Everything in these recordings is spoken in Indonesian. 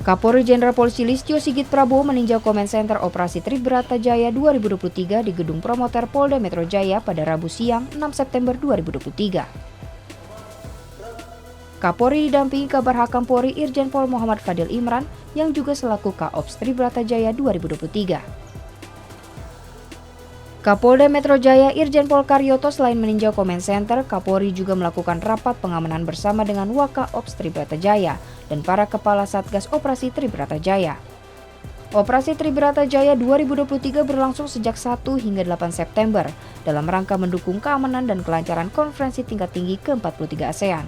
Kapolri Jenderal Polisi Listio Sigit Prabowo meninjau Comment Center Operasi Tribrata Jaya 2023 di Gedung Promoter Polda Metro Jaya pada Rabu siang 6 September 2023. Kapolri didampingi Kabar Hakam Polri Irjen Pol Muhammad Fadil Imran yang juga selaku Kaops Tribrata Jaya 2023. Kapolda Metro Jaya Irjen Pol Karyoto selain meninjau Comment Center, Kapolri juga melakukan rapat pengamanan bersama dengan Wakaops Tribrata Jaya dan para kepala Satgas Operasi Tribrata Jaya. Operasi Tribrata Jaya 2023 berlangsung sejak 1 hingga 8 September dalam rangka mendukung keamanan dan kelancaran konferensi tingkat tinggi ke-43 ASEAN.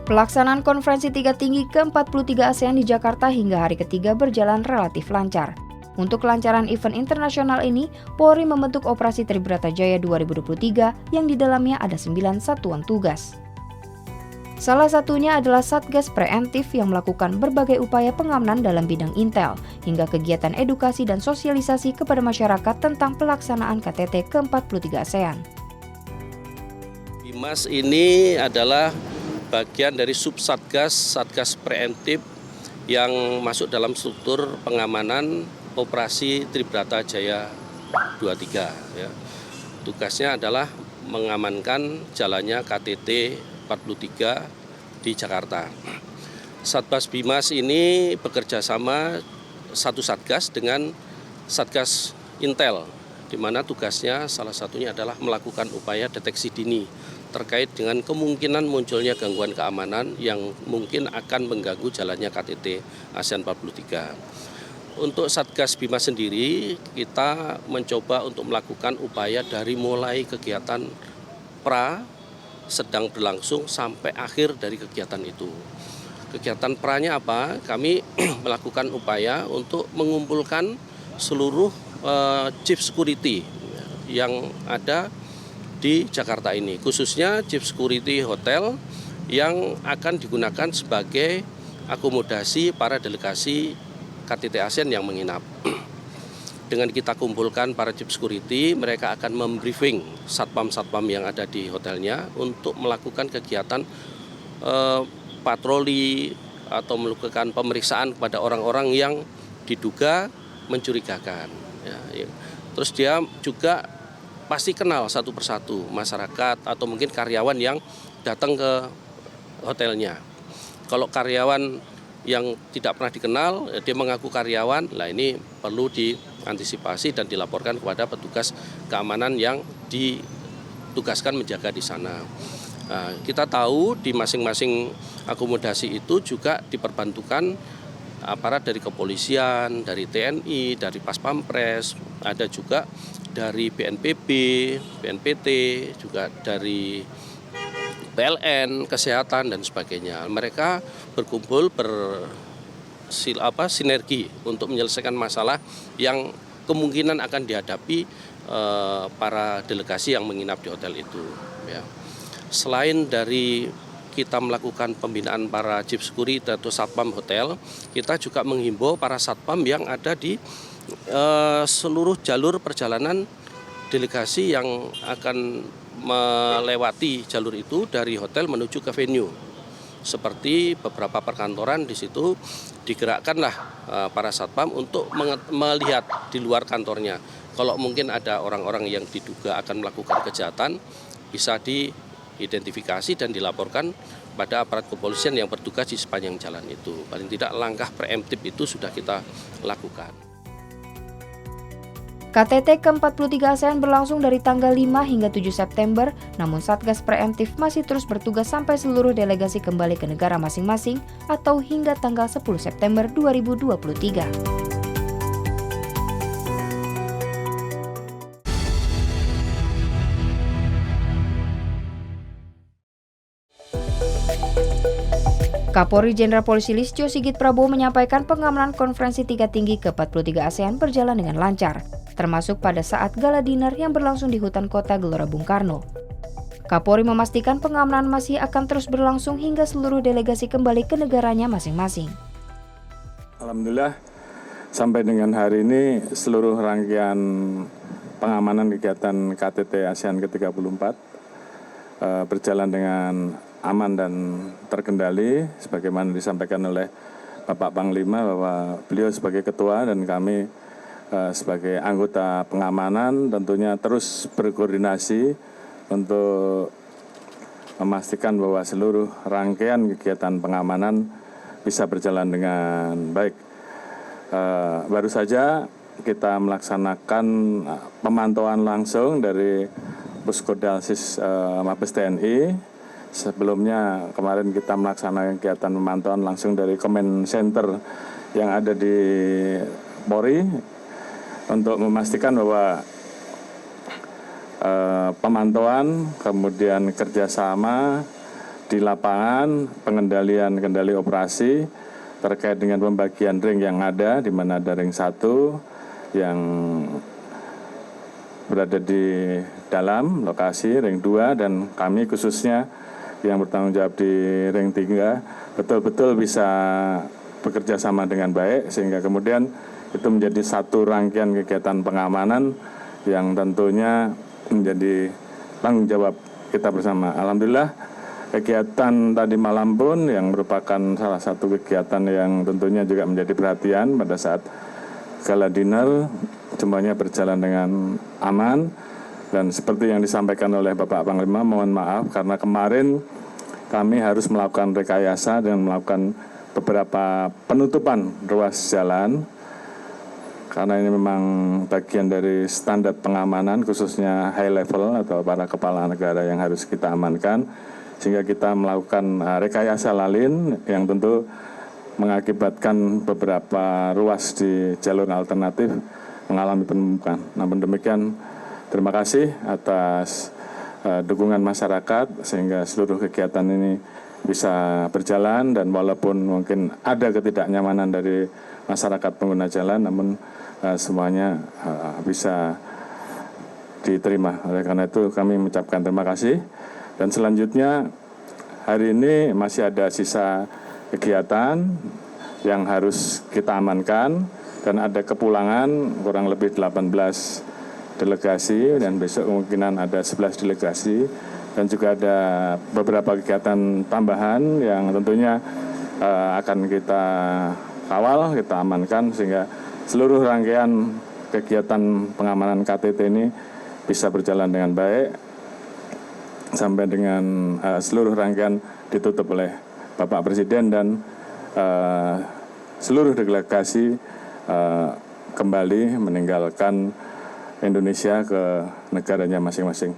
Pelaksanaan konferensi tingkat tinggi ke-43 ASEAN di Jakarta hingga hari ketiga berjalan relatif lancar. Untuk kelancaran event internasional ini, Polri membentuk Operasi Tribrata Jaya 2023 yang di dalamnya ada 9 satuan tugas. Salah satunya adalah Satgas Preemptif yang melakukan berbagai upaya pengamanan dalam bidang intel, hingga kegiatan edukasi dan sosialisasi kepada masyarakat tentang pelaksanaan KTT ke-43 ASEAN. BIMAS ini adalah bagian dari subsatgas Satgas Preemptif yang masuk dalam struktur pengamanan Operasi Tribrata Jaya 23. Ya. Tugasnya adalah mengamankan jalannya KTT 43 di Jakarta. Satgas BIMAS ini bekerja sama satu satgas dengan Satgas Intel, di mana tugasnya salah satunya adalah melakukan upaya deteksi dini terkait dengan kemungkinan munculnya gangguan keamanan yang mungkin akan mengganggu jalannya KTT ASEAN 43. Untuk Satgas BIMAS sendiri, kita mencoba untuk melakukan upaya dari mulai kegiatan pra, sedang berlangsung, sampai akhir dari kegiatan itu. Kegiatan pra-nya apa? Kami melakukan upaya untuk mengumpulkan seluruh chief security yang ada di Jakarta ini, khususnya chief security hotel yang akan digunakan sebagai akomodasi para delegasi KTT ASEAN yang menginap. Dengan kita kumpulkan para chief security, mereka akan membriefing satpam-satpam yang ada di hotelnya untuk melakukan kegiatan patroli atau melakukan pemeriksaan kepada orang-orang yang diduga mencurigakan. Ya. Terus dia juga pasti kenal satu persatu masyarakat atau mungkin karyawan yang datang ke hotelnya. Kalau karyawan yang tidak pernah dikenal, dia mengaku karyawan, lah ini perlu diantisipasi dan dilaporkan kepada petugas keamanan yang ditugaskan menjaga di sana. Nah, kita tahu di masing-masing akomodasi itu juga diperbantukan aparat dari kepolisian, dari TNI, dari Pas Pampres, ada juga dari BNPB, BNPT, juga dari PLN, kesehatan dan sebagainya. Mereka berkumpul sinergi untuk menyelesaikan masalah yang kemungkinan akan dihadapi para delegasi yang menginap di hotel itu. Ya. Selain dari kita melakukan pembinaan para chief security atau satpam hotel, kita juga menghimbau para satpam yang ada di seluruh jalur perjalanan delegasi yang akan melewati jalur itu dari hotel menuju ke venue. Seperti beberapa perkantoran di situ digerakkanlah para satpam untuk melihat di luar kantornya. Kalau mungkin ada orang-orang yang diduga akan melakukan kejahatan, bisa diidentifikasi dan dilaporkan pada aparat kepolisian yang bertugas di sepanjang jalan itu. Paling tidak langkah preemptif itu sudah kita lakukan. KTT ke-43 ASEAN berlangsung dari tanggal 5 hingga 7 September, namun Satgas Preemptif masih terus bertugas sampai seluruh delegasi kembali ke negara masing-masing atau hingga tanggal 10 September 2023. Kapolri Jenderal Polisi Listio Sigit Prabowo menyampaikan pengamanan konferensi tingkat tinggi ke-43 ASEAN berjalan dengan lancar, termasuk pada saat gala dinner yang berlangsung di Hutan Kota Gelora Bung Karno. Kapolri memastikan pengamanan masih akan terus berlangsung hingga seluruh delegasi kembali ke negaranya masing-masing. Alhamdulillah Sampai dengan hari ini seluruh rangkaian pengamanan kegiatan KTT ASEAN ke-34 berjalan dengan aman dan terkendali sebagaimana disampaikan oleh Bapak Panglima bahwa beliau sebagai ketua dan kami sebagai anggota pengamanan tentunya terus berkoordinasi untuk memastikan bahwa seluruh rangkaian kegiatan pengamanan bisa berjalan dengan baik. Baru saja kita melaksanakan pemantauan langsung dari Puskodalsis Mabes TNI. Sebelumnya kemarin kita melaksanakan kegiatan pemantauan langsung dari Command Center yang ada di Polri untuk memastikan bahwa pemantauan, kemudian kerjasama di lapangan, kendali operasi terkait dengan pembagian ring yang ada, di mana ada ring 1 yang berada di dalam lokasi, ring 2, dan kami khususnya yang bertanggung jawab di ring 3 betul-betul bisa bekerja sama dengan baik sehingga kemudian itu menjadi satu rangkaian kegiatan pengamanan yang tentunya menjadi tanggung jawab kita bersama. Alhamdulillah kegiatan tadi malam pun yang merupakan salah satu kegiatan yang tentunya juga menjadi perhatian pada saat gala dinner semuanya berjalan dengan aman. Dan seperti yang disampaikan oleh Bapak Panglima, mohon maaf karena kemarin kami harus melakukan rekayasa dan melakukan beberapa penutupan ruas jalan karena ini memang bagian dari standar pengamanan khususnya high level atau para kepala negara yang harus kita amankan sehingga kita melakukan rekayasa lalin yang tentu mengakibatkan beberapa ruas di jalur alternatif mengalami penumpukan. Namun demikian terima kasih atas dukungan masyarakat sehingga seluruh kegiatan ini bisa berjalan dan walaupun mungkin ada ketidaknyamanan dari masyarakat pengguna jalan namun semuanya bisa diterima. Oleh karena itu kami mengucapkan terima kasih dan selanjutnya hari ini masih ada sisa kegiatan yang harus kita amankan dan ada kepulangan kurang lebih 18 delegasi dan besok kemungkinan ada 11 delegasi dan juga ada beberapa kegiatan tambahan yang tentunya akan kita kawal, kita amankan sehingga seluruh rangkaian kegiatan pengamanan KTT ini bisa berjalan dengan baik sampai dengan seluruh rangkaian ditutup oleh Bapak Presiden dan seluruh delegasi kembali meninggalkan Indonesia ke negaranya masing-masing.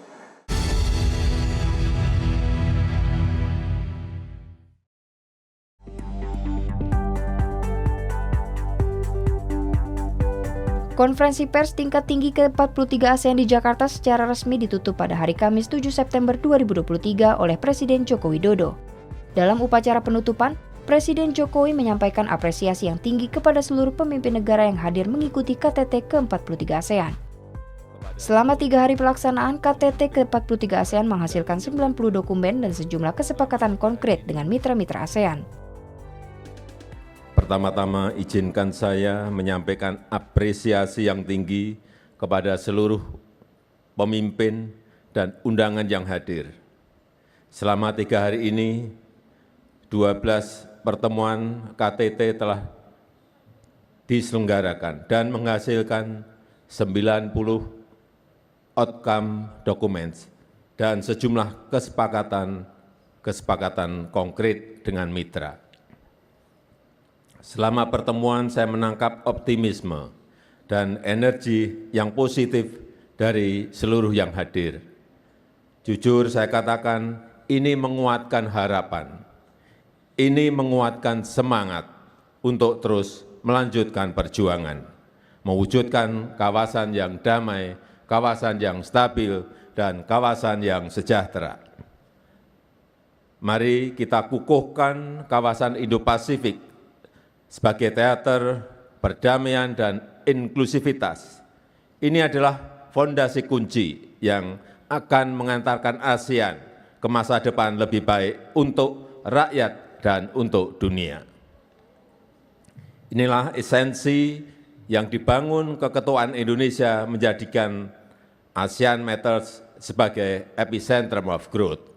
Konferensi pers tingkat tinggi ke-43 ASEAN di Jakarta secara resmi ditutup pada hari Kamis 7 September 2023 oleh Presiden Joko Widodo. Dalam upacara penutupan, Presiden Jokowi menyampaikan apresiasi yang tinggi kepada seluruh pemimpin negara yang hadir mengikuti KTT ke-43 ASEAN. Selama 3 hari pelaksanaan, KTT ke-43 ASEAN menghasilkan 90 dokumen dan sejumlah kesepakatan konkret dengan mitra-mitra ASEAN. Pertama-tama izinkan saya menyampaikan apresiasi yang tinggi kepada seluruh pemimpin dan undangan yang hadir. Selama 3 hari ini, 12 pertemuan KTT telah diselenggarakan dan menghasilkan 90 outcome documents dan sejumlah kesepakatan konkret dengan mitra. Selama pertemuan saya menangkap optimisme dan energi yang positif dari seluruh yang hadir. Jujur saya katakan ini menguatkan harapan, ini menguatkan semangat untuk terus melanjutkan perjuangan, mewujudkan kawasan yang damai, kawasan yang stabil, dan kawasan yang sejahtera. Mari kita kukuhkan kawasan Indo-Pasifik sebagai teater perdamaian dan inklusivitas. Ini adalah fondasi kunci yang akan mengantarkan ASEAN ke masa depan lebih baik untuk rakyat dan untuk dunia. Inilah esensi yang dibangun keketuaan Indonesia menjadikan ASEAN Matters sebagai epicentrum of growth.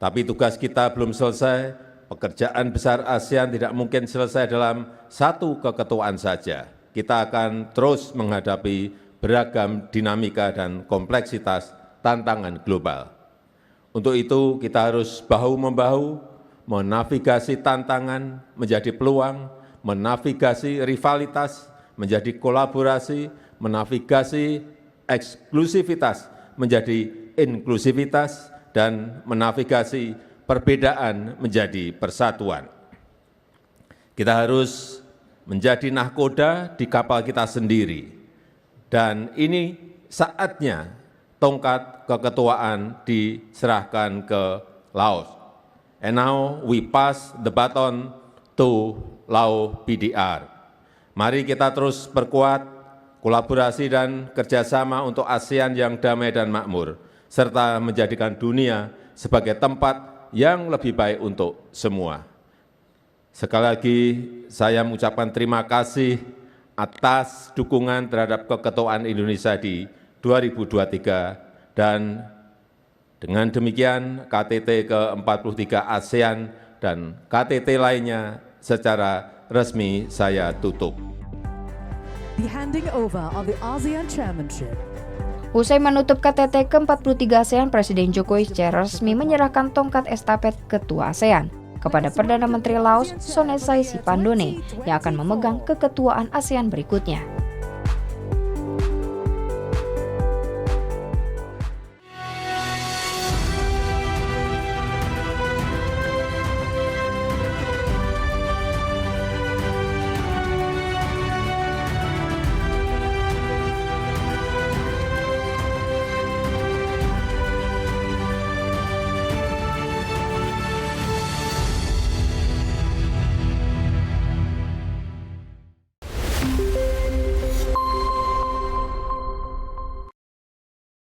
Tapi tugas kita belum selesai, pekerjaan besar ASEAN tidak mungkin selesai dalam satu keketuaan saja. Kita akan terus menghadapi beragam dinamika dan kompleksitas tantangan global. Untuk itu kita harus bahu-membahu, menavigasi tantangan menjadi peluang, menavigasi rivalitas menjadi kolaborasi, menavigasi eksklusivitas menjadi inklusivitas, dan menavigasi perbedaan menjadi persatuan. Kita harus menjadi nahkoda di kapal kita sendiri, dan ini saatnya tongkat keketuaan diserahkan ke Laos. And now we pass the baton to Lao PDR. Mari kita terus perkuat kolaborasi dan kerjasama untuk ASEAN yang damai dan makmur, serta menjadikan dunia sebagai tempat yang lebih baik untuk semua. Sekali lagi saya mengucapkan terima kasih atas dukungan terhadap keketuaan Indonesia di 2023, dan dengan demikian KTT ke-43 ASEAN dan KTT lainnya secara resmi saya tutup. The handing over of the ASEAN Chairmanship. Usai menutup KTT ke-43 ASEAN, Presiden Jokowi secara resmi menyerahkan tongkat estafet Ketua ASEAN kepada Perdana Menteri Laos Sonexay Siphandone yang akan memegang keketuaan ASEAN berikutnya.